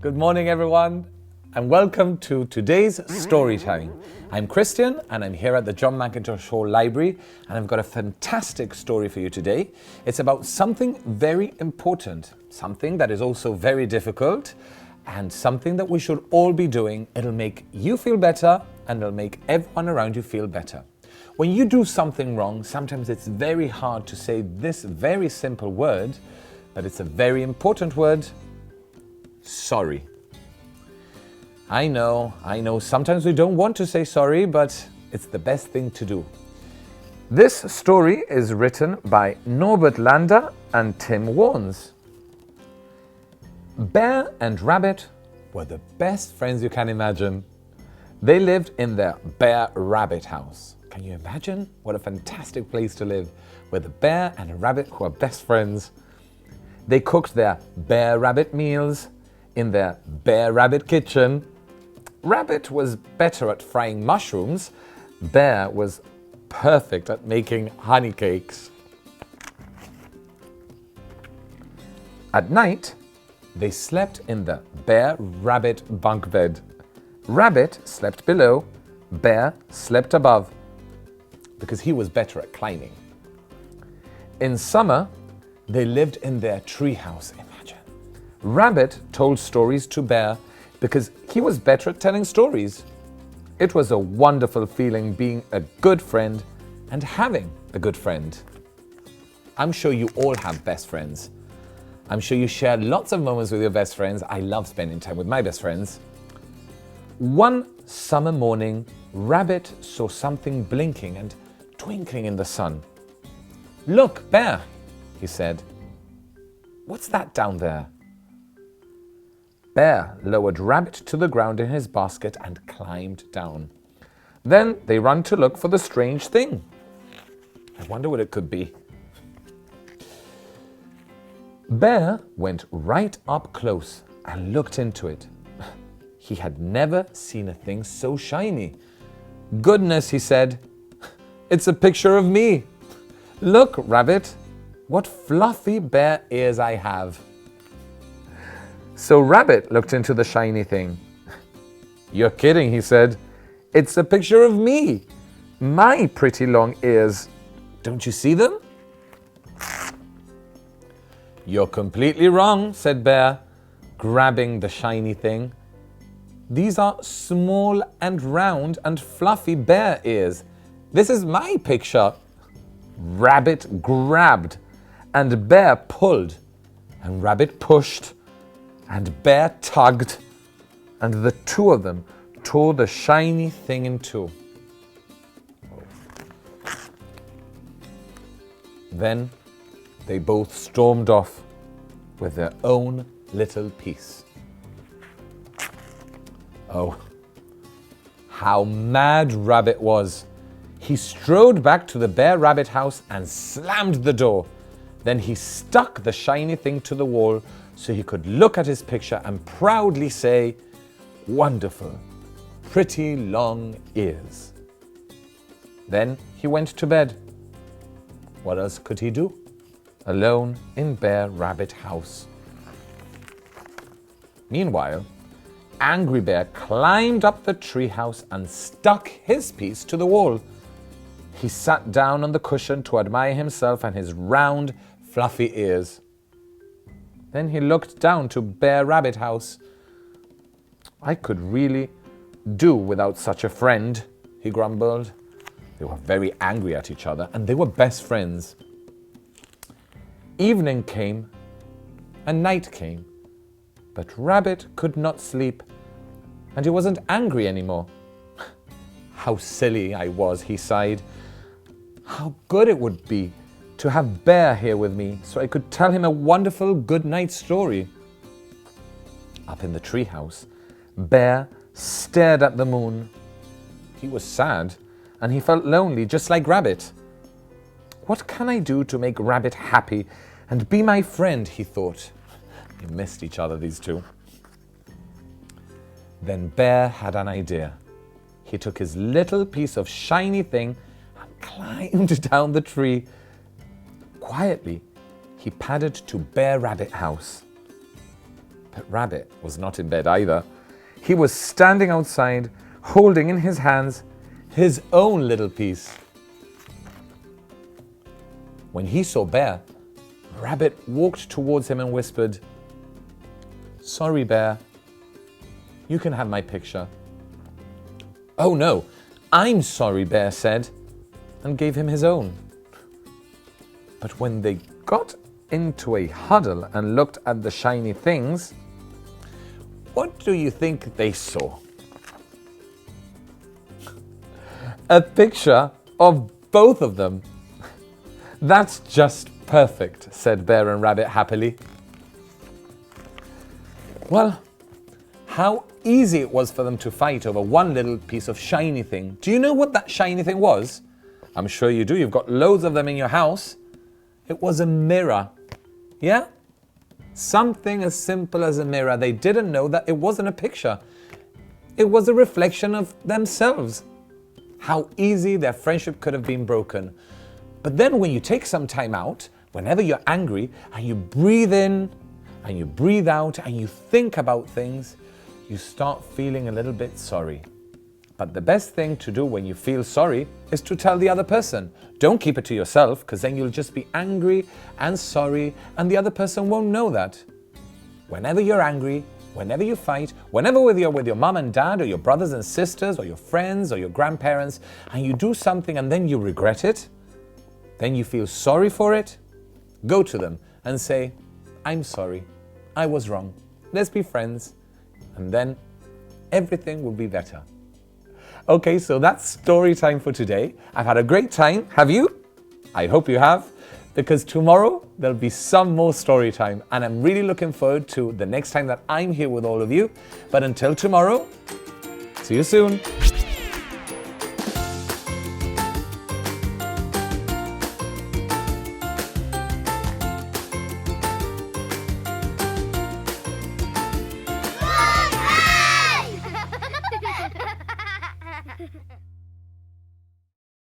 Good morning, everyone, and welcome to today's story time. I'm Christian, and I'm here at the John Mackintosh Hall Library, and I've got a fantastic story for you today. It's about something very important, something that is also very difficult, and something that we should all be doing. It'll make you feel better, and it'll make everyone around you feel better. When you do something wrong, sometimes it's very hard to say this very simple word, but it's a very important word: sorry. I know, sometimes we don't want to say sorry, but it's the best thing to do. This story is written by Norbert Lander and Tim Warnes. Bear and Rabbit were the best friends you can imagine. They lived in their Bear Rabbit house. Can you imagine? What a fantastic place to live, with a bear and a rabbit who are best friends. They cooked their Bear Rabbit meals in their Bear Rabbit kitchen. Rabbit was better at frying mushrooms. Bear was perfect at making honey cakes. At night, they slept in the Bear Rabbit bunk bed. Rabbit slept below, Bear slept above, because he was better at climbing. In summer, they lived in their treehouse. Imagine. Rabbit told stories to Bear because he was better at telling stories. It was a wonderful feeling being a good friend and having a good friend. I'm sure you all have best friends. I'm sure you share lots of moments with your best friends. I love spending time with my best friends. One summer morning, Rabbit saw something blinking and twinkling in the sun. "Look, Bear," he said. "What's that down there?" Bear lowered Rabbit to the ground in his basket and climbed down. Then they ran to look for the strange thing. I wonder what it could be. Bear went right up close and looked into it. He had never seen a thing so shiny. "Goodness," he said, "it's a picture of me. Look, Rabbit, what fluffy bear ears I have." So Rabbit looked into the shiny thing. "You're kidding," he said. "It's a picture of me. My pretty long ears. Don't you see them?" "You're completely wrong," said Bear, grabbing the shiny thing. "These are small and round and fluffy bear ears. This is my picture." Rabbit grabbed, and Bear pulled, and Rabbit pushed, and Bear tugged, and the two of them tore the shiny thing in two. Then they both stormed off with their own little piece. Oh, how mad Rabbit was! He strode back to the Bear Rabbit house and slammed the door. Then he stuck the shiny thing to the wall so he could look at his picture and proudly say, "Wonderful, pretty long ears." Then he went to bed. What else could he do? Alone in Bear Rabbit house. Meanwhile, Angry Bear climbed up the treehouse and stuck his piece to the wall. He sat down on the cushion to admire himself and his round, fluffy ears. Then he looked down to Bear Rabbit house. "I could really do without such a friend," he grumbled. They were very angry at each other, and they were best friends. Evening came, and night came, but Rabbit could not sleep, and he wasn't angry anymore. "How silly I was," he sighed. "How good it would be to have Bear here with me so I could tell him a wonderful good night story." Up in the treehouse, Bear stared at the moon. He was sad, and he felt lonely just like Rabbit. "What can I do to make Rabbit happy and be my friend?" he thought. They missed each other, these two. Then Bear had an idea. He took his little piece of shiny thing and climbed down the tree. Quietly, he padded to Bear Rabbit house. But Rabbit was not in bed either. He was standing outside, holding in his hands his own little piece. When he saw Bear, Rabbit walked towards him and whispered, "Sorry, Bear. You can have my picture." "Oh no, I'm sorry," Bear said, and gave him his own. But when they got into a huddle and looked at the shiny things, what do you think they saw? A picture of both of them. "That's just perfect," said Bear and Rabbit happily. Well, how easy it was for them to fight over one little piece of shiny thing. Do you know what that shiny thing was? I'm sure you do. You've got loads of them in your house. It was a mirror. Yeah? Something as simple as a mirror. They didn't know that it wasn't a picture. It was a reflection of themselves. How easy their friendship could have been broken. But then when you take some time out, whenever you're angry, and you breathe in and you breathe out and you think about things, you start feeling a little bit sorry. But the best thing to do when you feel sorry is to tell the other person. Don't keep it to yourself, because then you'll just be angry and sorry, and the other person won't know that. Whenever you're angry, whenever you fight, whenever you're with your mom and dad or your brothers and sisters or your friends or your grandparents, and you do something and then you regret it, then you feel sorry for it, go to them and say, "I'm sorry, I was wrong, let's be friends," and then everything will be better. Okay, so that's story time for today. I've had a great time. Have you? I hope you have, because tomorrow there'll be some more story time, and I'm really looking forward to the next time that I'm here with all of you. But until tomorrow, see you soon.